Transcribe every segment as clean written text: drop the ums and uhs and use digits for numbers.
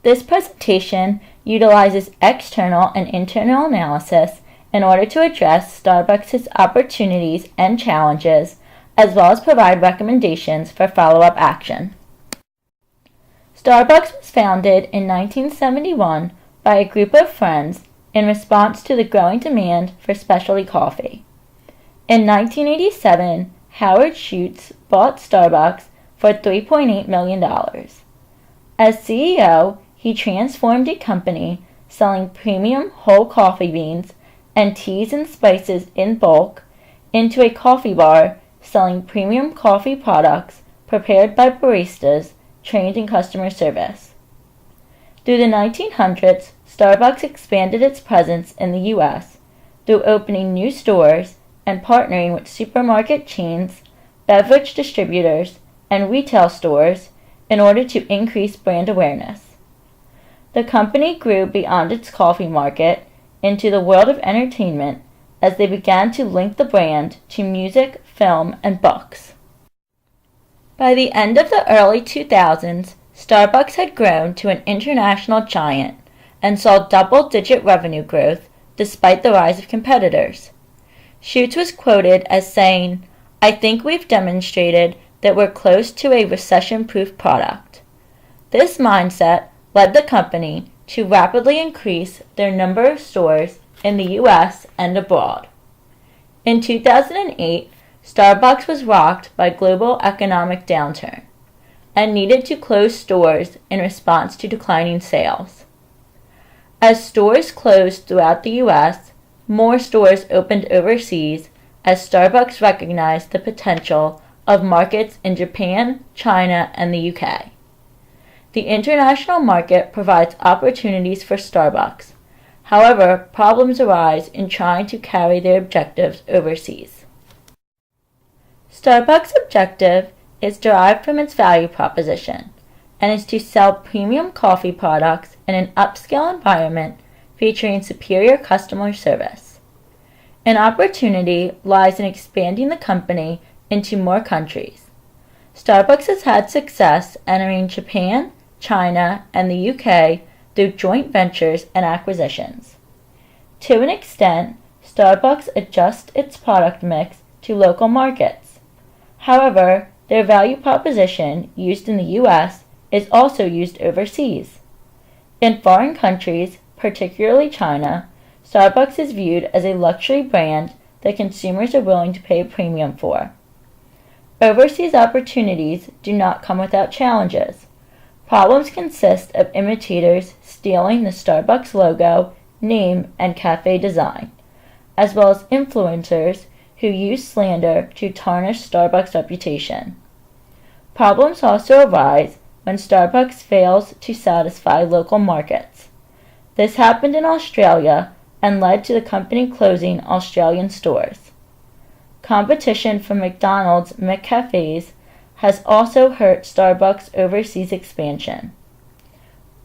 This presentation utilizes external and internal analysis in order to address Starbucks' opportunities and challenges, as well as provide recommendations for follow-up action. Starbucks was founded in 1971 by a group of friends in response to the growing demand for specialty coffee. In 1987, Howard Schultz bought Starbucks for $3.8 million. As CEO, he transformed a company selling premium whole coffee beans and teas and spices in bulk into a coffee bar selling premium coffee products prepared by baristas trained in customer service. Through the 1900s, Starbucks expanded its presence in the U.S. through opening new stores and partnering with supermarket chains, beverage distributors, and retail stores in order to increase brand awareness. The company grew beyond its coffee market into the world of entertainment as they began to link the brand to music, film, and books. By the end of the early 2000s, Starbucks had grown to an international giant and saw double-digit revenue growth despite the rise of competitors. Schultz was quoted as saying, "I think we've demonstrated that we're close to a recession-proof product." This mindset led the company to rapidly increase their number of stores in the U.S. and abroad. In 2008, Starbucks was rocked by global economic downturn and needed to close stores in response to declining sales. As stores closed throughout the U.S., more stores opened overseas as Starbucks recognized the potential of markets in Japan, China, and the UK. The international market provides opportunities for Starbucks. However, problems arise in trying to carry their objectives overseas. Starbucks' objective is derived from its value proposition and is to sell premium coffee products in an upscale environment featuring superior customer service. An opportunity lies in expanding the company into more countries. Starbucks has had success entering Japan, China, and the UK through joint ventures and acquisitions. To an extent, Starbucks adjusts its product mix to local markets. However, their value proposition used in the US is also used overseas. In foreign countries, particularly China, Starbucks is viewed as a luxury brand that consumers are willing to pay a premium for. Overseas opportunities do not come without challenges. Problems consist of imitators stealing the Starbucks logo, name, and cafe design, as well as influencers who use slander to tarnish Starbucks' reputation. Problems also arise when Starbucks fails to satisfy local markets. This happened in Australia and led to the company closing Australian stores. Competition from McDonald's McCafés has also hurt Starbucks' overseas expansion.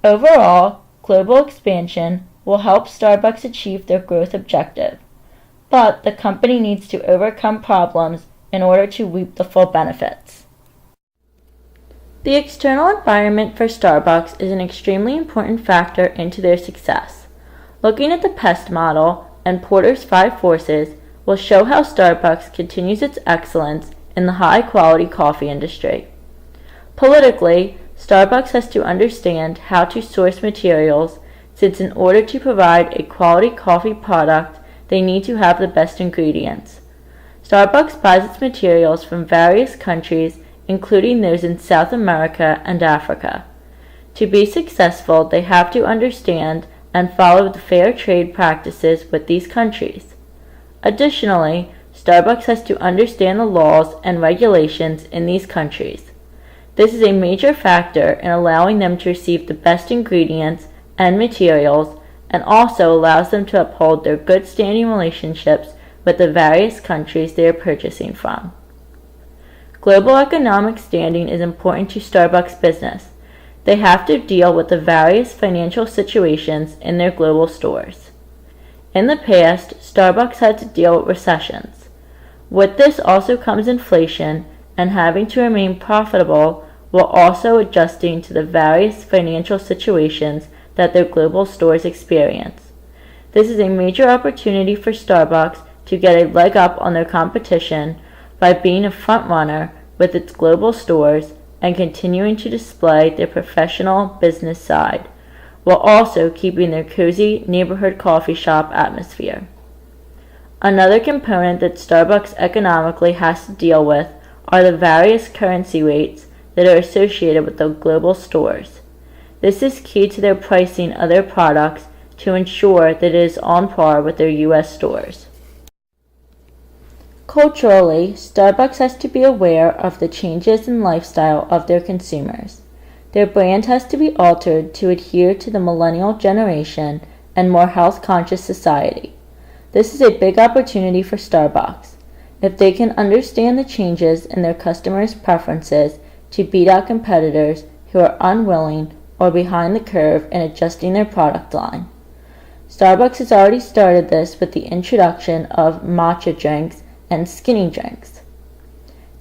Overall, global expansion will help Starbucks achieve their growth objective, but the company needs to overcome problems in order to reap the full benefits. The external environment for Starbucks is an extremely important factor into their success. Looking at the PEST model and Porter's 5 forces will show how Starbucks continues its excellence in the high-quality coffee industry. Politically, Starbucks has to understand how to source materials, since in order to provide a quality coffee product, they need to have the best ingredients. Starbucks buys its materials from various countries, including those in South America and Africa. To be successful, they have to understand and follow the fair trade practices with these countries. Additionally, Starbucks has to understand the laws and regulations in these countries. This is a major factor in allowing them to receive the best ingredients and materials, and also allows them to uphold their good standing relationships with the various countries they are purchasing from. Global economic standing is important to Starbucks business. They have to deal with the various financial situations in their global stores. In the past, Starbucks had to deal with recessions. With this also comes inflation and having to remain profitable while also adjusting to the various financial situations that their global stores experience. This is a major opportunity for Starbucks to get a leg up on their competition by being a front-runner with its global stores and continuing to display their professional business side, while also keeping their cozy neighborhood coffee shop atmosphere. Another component that Starbucks economically has to deal with are the various currency rates that are associated with the global stores. This is key to their pricing of their products to ensure that it is on par with their U.S. stores. Culturally, Starbucks has to be aware of the changes in lifestyle of their consumers. Their brand has to be altered to adhere to the millennial generation and more health-conscious society. This is a big opportunity for Starbucks. If they can understand the changes in their customers' preferences to beat out competitors who are unwilling or behind the curve in adjusting their product line. Starbucks has already started this with the introduction of matcha drinks and skinny drinks.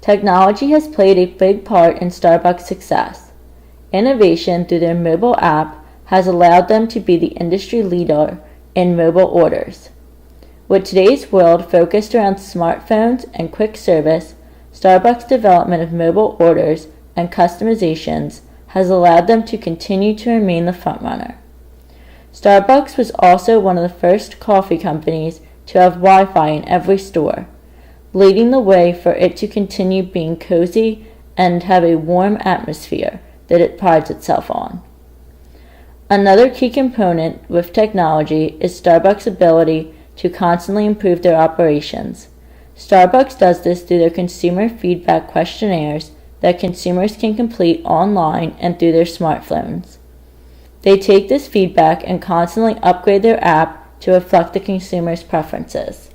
Technology has played a big part in Starbucks' success. Innovation through their mobile app has allowed them to be the industry leader in mobile orders. With today's world focused around smartphones and quick service, Starbucks' development of mobile orders and customizations has allowed them to continue to remain the frontrunner. Starbucks was also one of the first coffee companies to have Wi-Fi in every store, leading the way for it to continue being cozy and have a warm atmosphere that it prides itself on. Another key component with technology is Starbucks' ability to constantly improve their operations. Starbucks does this through their consumer feedback questionnaires that consumers can complete online and through their smartphones. They take this feedback and constantly upgrade their app to reflect the consumer's preferences.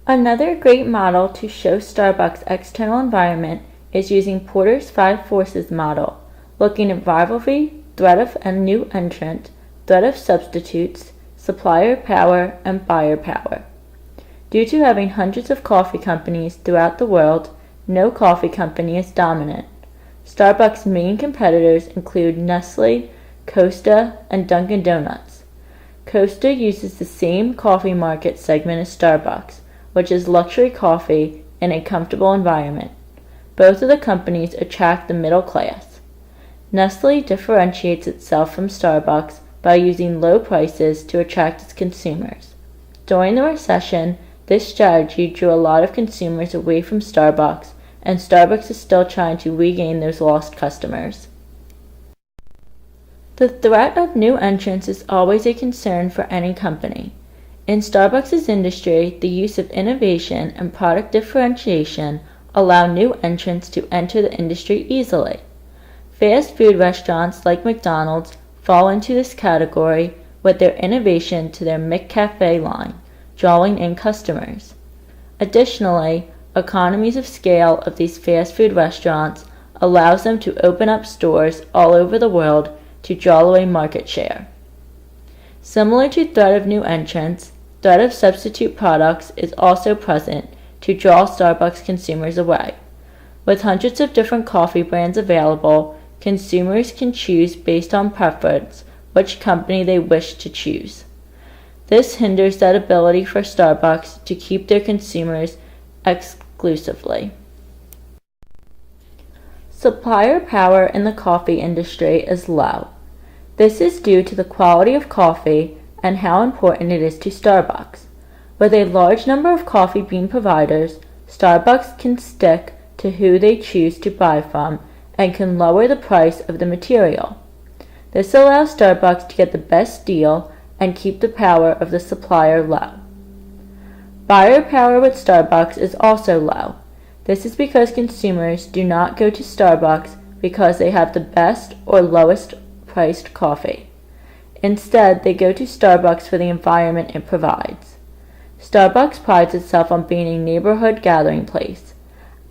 Another great model to show Starbucks' external environment is using Porter's 5 Forces model, looking at rivalry, threat of a new entrant, threat of substitutes, supplier power, and buyer power. Due to having hundreds of coffee companies throughout the world, no coffee company is dominant. Starbucks' main competitors include Nestle, Costa, and Dunkin' Donuts. Costa uses the same coffee market segment as Starbucks, which is luxury coffee in a comfortable environment. Both of the companies attract the middle class. Nestle differentiates itself from Starbucks by using low prices to attract its consumers. During the recession, this strategy drew a lot of consumers away from Starbucks, and Starbucks is still trying to regain those lost customers. The threat of new entrants is always a concern for any company. In Starbucks' industry, the use of innovation and product differentiation allow new entrants to enter the industry easily. Fast food restaurants like McDonald's fall into this category with their innovation to their McCafe line, drawing in customers. Additionally, economies of scale of these fast food restaurants allows them to open up stores all over the world to draw away market share. Similar to threat of new entrants, threat of substitute products is also present to draw Starbucks consumers away. With hundreds of different coffee brands available, consumers can choose based on preference which company they wish to choose. This hinders that ability for Starbucks to keep their consumers exclusively. Supplier power in the coffee industry is low. This is due to the quality of coffee and how important it is to Starbucks. With a large number of coffee bean providers, Starbucks can stick to who they choose to buy from and can lower the price of the material. This allows Starbucks to get the best deal and keep the power of the supplier low. Buyer power with Starbucks is also low. This is because consumers do not go to Starbucks because they have the best or lowest priced coffee. Instead, they go to Starbucks for the environment it provides. Starbucks prides itself on being a neighborhood gathering place.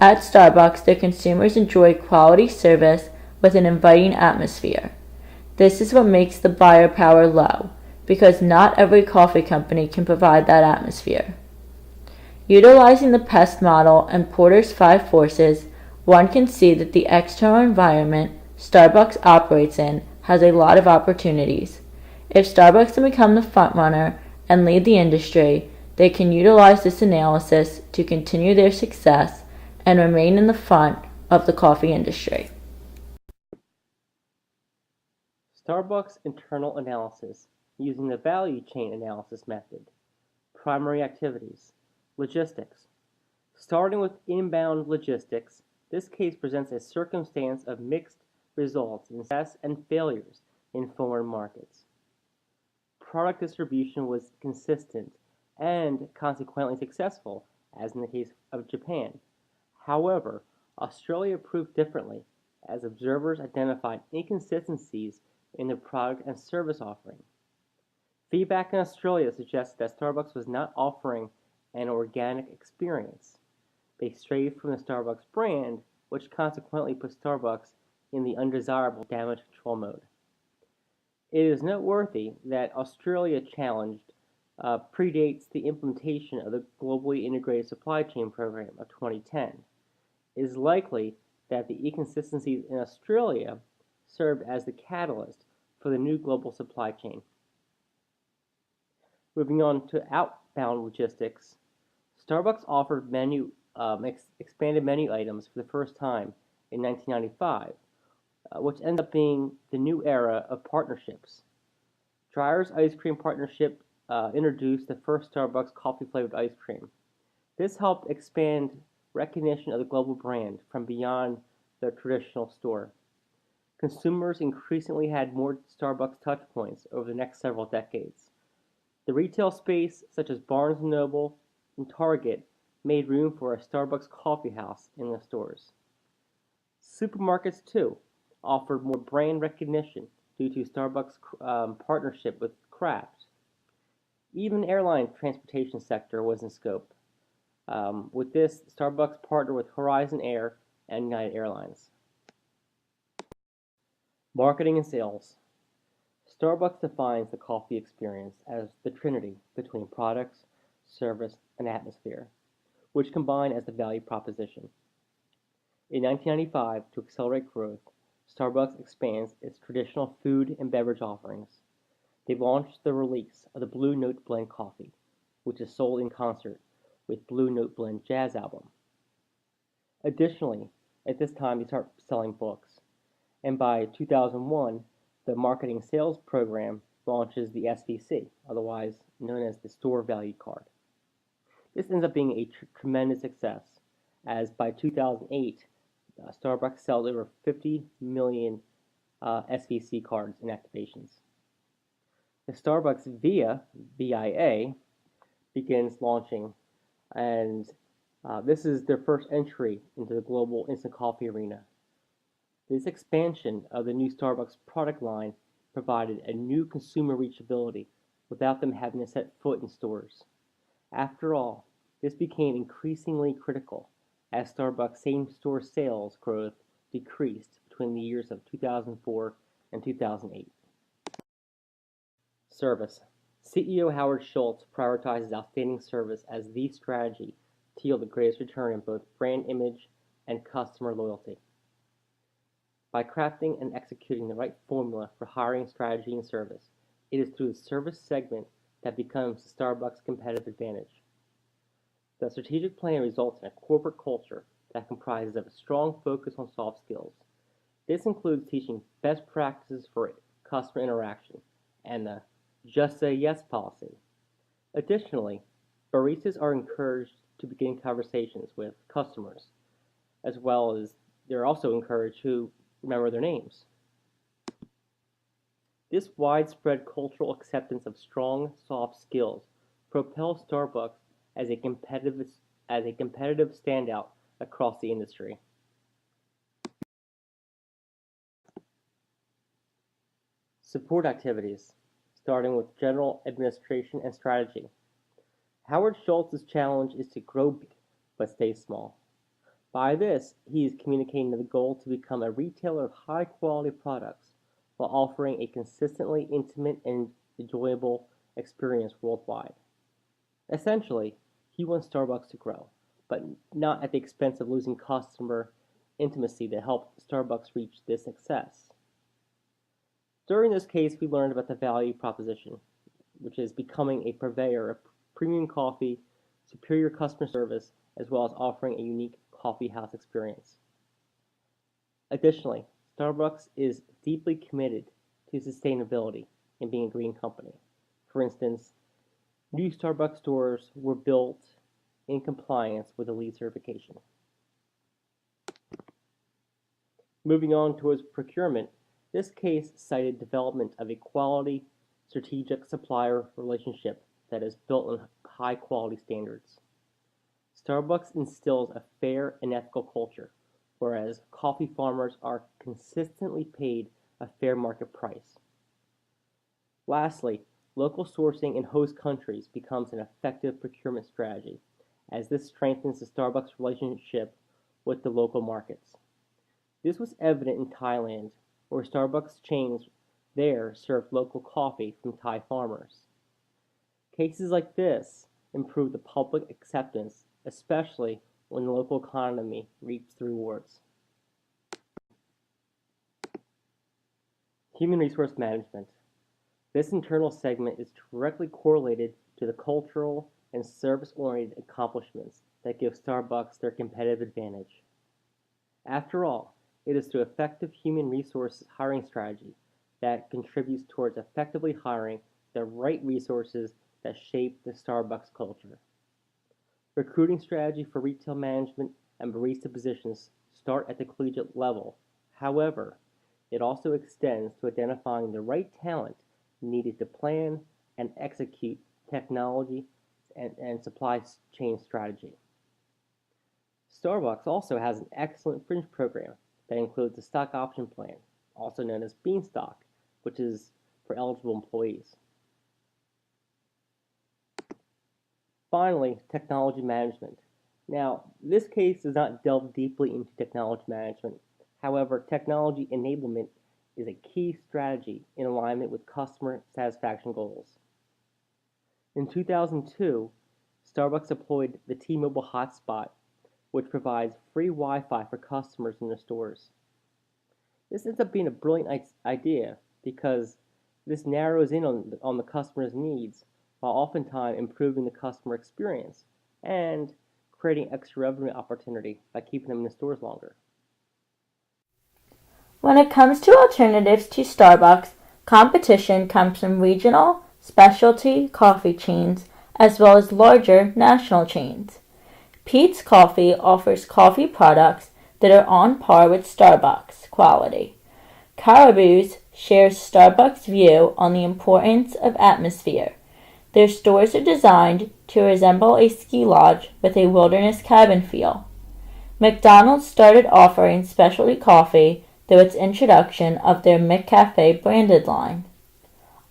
At Starbucks, their consumers enjoy quality service with an inviting atmosphere. This is what makes the buyer power low, because not every coffee company can provide that atmosphere. Utilizing the PEST model and Porter's 5 Forces, one can see that the external environment Starbucks operates in has a lot of opportunities. If Starbucks can become the frontrunner and lead the industry, they can utilize this analysis to continue their success and remain in the front of the coffee industry. Starbucks internal analysis using the value chain analysis method. Primary activities. Logistics. Starting with inbound logistics, this case presents a circumstance of mixed results in success and failures in foreign markets. Product distribution was consistent and consequently successful, as in the case of Japan. However, Australia proved differently, as observers identified inconsistencies in the product and service offering. Feedback in Australia suggested that Starbucks was not offering an organic experience. They strayed from the Starbucks brand, which consequently put Starbucks in the undesirable damage control mode. It is noteworthy that Australia challenged predates the implementation of the Globally Integrated Supply Chain Program of 2010. It is likely that the inconsistencies in Australia served as the catalyst for the new global supply chain. Moving on to outbound logistics, Starbucks offered expanded menu items for the first time in 1995, which ended up being the new era of partnerships. Dreyer's Ice Cream Partnership introduced the first Starbucks coffee-flavored ice cream. This helped expand recognition of the global brand from beyond the traditional store. Consumers increasingly had more Starbucks touchpoints over the next several decades. The retail space, such as Barnes & Noble and Target, made room for a Starbucks coffee house in the stores. Supermarkets, too, offered more brand recognition due to Starbucks' partnership with Kraft. Even airline transportation sector was in scope. With this, Starbucks partnered with Horizon Air and United Airlines. Marketing and sales. Starbucks defines the coffee experience as the trinity between products, service, and atmosphere, which combine as the value proposition. In 1995, to accelerate growth, Starbucks expands its traditional food and beverage offerings. They launched the release of the Blue Note Blend coffee, which is sold in concert with Blue Note Blend jazz album. Additionally, at this time, they start selling books, and by 2001, the marketing sales program launches the SVC, otherwise known as the Store Value Card. This ends up being a tremendous success, as by 2008, Starbucks sells over 50 million SVC cards in activations. The Starbucks VIA, begins launching, and this is their first entry into the global instant coffee arena. This expansion of the new Starbucks product line provided a new consumer reachability without them having to set foot in stores. After all, this became increasingly critical as Starbucks same-store sales growth decreased between the years of 2004 and 2008. Service. CEO Howard Schultz prioritizes outstanding service as the strategy to yield the greatest return in both brand image and customer loyalty. By crafting and executing the right formula for hiring, strategy, and service, it is through the service segment that becomes the Starbucks competitive advantage. The strategic plan results in a corporate culture that comprises of a strong focus on soft skills. This includes teaching best practices for customer interaction and the just say yes policy. Additionally, baristas are encouraged to begin conversations with customers, as well as they're also encouraged to remember their names. This widespread cultural acceptance of strong soft skills propels Starbucks as a competitive standout across the industry. Support activities, starting with general administration and strategy. Howard Schultz's challenge is to grow big but stay small. By this, he is communicating the goal to become a retailer of high-quality products while offering a consistently intimate and enjoyable experience worldwide. Essentially, he wants Starbucks to grow, but not at the expense of losing customer intimacy that helped Starbucks reach this success. During this case, we learned about the value proposition, which is becoming a purveyor of premium coffee, superior customer service, as well as offering a unique coffee house experience. Additionally, Starbucks is deeply committed to sustainability and being a green company. For instance, new Starbucks stores were built in compliance with the LEED certification. Moving on towards procurement, this case cited development of a quality, strategic supplier relationship that is built on high quality standards. Starbucks instills a fair and ethical culture, whereas coffee farmers are consistently paid a fair market price. Lastly, local sourcing in host countries becomes an effective procurement strategy, as this strengthens the Starbucks relationship with the local markets. This was evident in Thailand, where Starbucks chains there served local coffee from Thai farmers. Cases like this improve the public acceptance, especially when the local economy reaps the rewards. Human resource management. This internal segment is directly correlated to the cultural and service-oriented accomplishments that give Starbucks their competitive advantage. After all, it is through effective human resources hiring strategy that contributes towards effectively hiring the right resources that shape the Starbucks culture. Recruiting strategy for retail management and barista positions start at the collegiate level. However, it also extends to identifying the right talent needed to plan and execute technology and supply chain strategy. Starbucks also has an excellent fringe program that includes a stock option plan, also known as Beanstalk, which is for eligible employees. Finally, technology management. Now, this case does not delve deeply into technology management. However, technology enablement is a key strategy in alignment with customer satisfaction goals. In 2002, Starbucks deployed the T-Mobile Hotspot, which provides free Wi-Fi for customers in their stores. This ends up being a brilliant idea because this narrows in on the customer's needs while oftentimes improving the customer experience and creating extra revenue opportunity by keeping them in the stores longer. When it comes to alternatives to Starbucks, competition comes from regional, specialty coffee chains as well as larger national chains. Peet's Coffee offers coffee products that are on par with Starbucks quality. Caribou's shares Starbucks' view on the importance of atmosphere. Their stores are designed to resemble a ski lodge with a wilderness cabin feel. McDonald's started offering specialty coffee through its introduction of their McCafe branded line.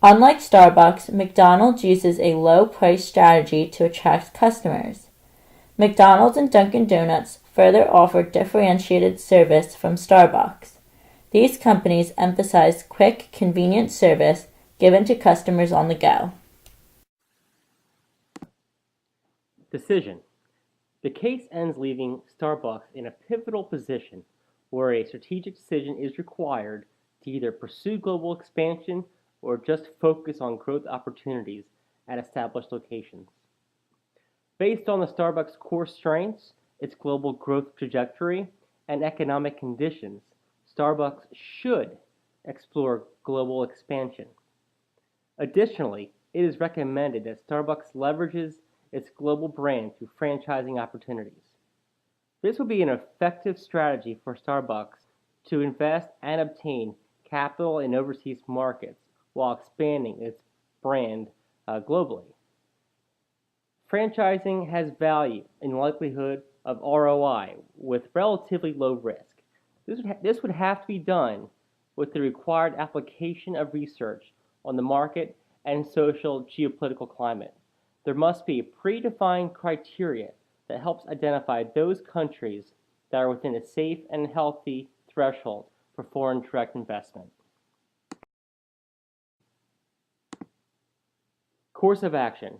Unlike Starbucks, McDonald's uses a low-price strategy to attract customers. McDonald's and Dunkin' Donuts further offer differentiated service from Starbucks. These companies emphasize quick, convenient service given to customers on the go. Decision. The case ends leaving Starbucks in a pivotal position where a strategic decision is required to either pursue global expansion or just focus on growth opportunities at established locations. Based on the Starbucks core strengths, its global growth trajectory, and economic conditions, Starbucks should explore global expansion. Additionally, it is recommended that Starbucks leverages its global brand through franchising opportunities. This would be an effective strategy for Starbucks to invest and obtain capital in overseas markets while expanding its brand globally. Franchising has value and likelihood of ROI with relatively low risk. This would have to be done with the required application of research on the market and social geopolitical climate. There must be predefined criteria that helps identify those countries that are within a safe and healthy threshold for foreign direct investment. Course of action.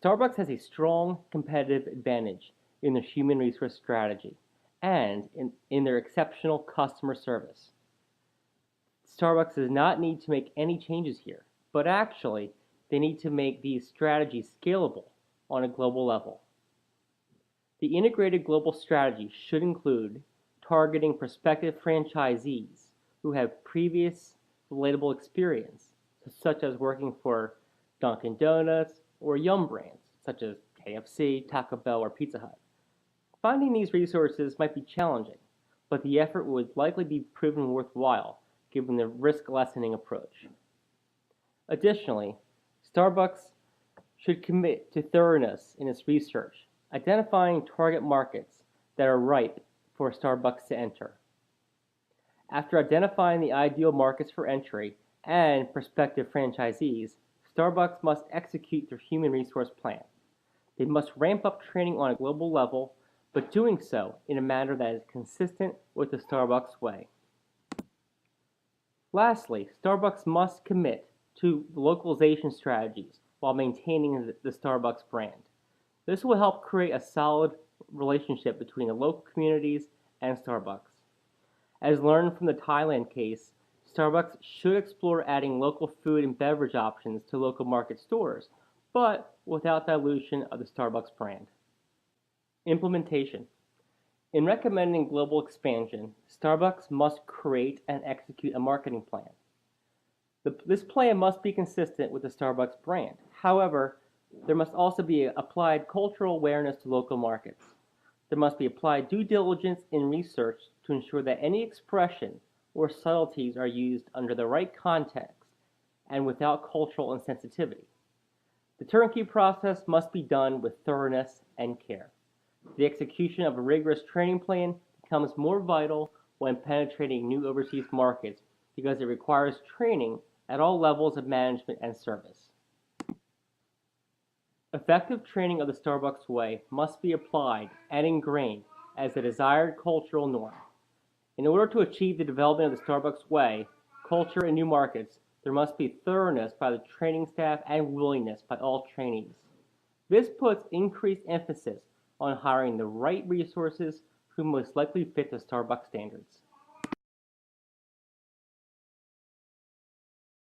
Starbucks has a strong competitive advantage in their human resource strategy, and in their exceptional customer service. Starbucks does not need to make any changes here, but actually, they need to make these strategies scalable on a global level. The integrated global strategy should include targeting prospective franchisees who have previous relatable experience, such as working for Dunkin' Donuts or Yum brands, such as KFC, Taco Bell, or Pizza Hut. Finding these resources might be challenging, but the effort would likely be proven worthwhile given the risk lessening approach. Additionally, Starbucks should commit to thoroughness in its research, identifying target markets that are ripe for Starbucks to enter. After identifying the ideal markets for entry and prospective franchisees, Starbucks must execute their human resource plan. They must ramp up training on a global level, but doing so in a manner that is consistent with the Starbucks way. Lastly, Starbucks must commit to localization strategies while maintaining the Starbucks brand. This will help create a solid relationship between the local communities and Starbucks. As learned from the Thailand case, Starbucks should explore adding local food and beverage options to local market stores, but without dilution of the Starbucks brand. Implementation. In recommending global expansion, Starbucks must create and execute a marketing plan. This plan must be consistent with the Starbucks brand. However, there must also be applied cultural awareness to local markets. There must be applied due diligence in research to ensure that any expression or subtleties are used under the right context and without cultural insensitivity. The turnkey process must be done with thoroughness and care. The execution of a rigorous training plan becomes more vital when penetrating new overseas markets because it requires training at all levels of management and service. Effective training of the Starbucks way must be applied and ingrained as the desired cultural norm. In order to achieve the development of the Starbucks way, culture in new markets, there must be thoroughness by the training staff and willingness by all trainees. This puts increased emphasis on hiring the right resources who most likely fit the Starbucks standards.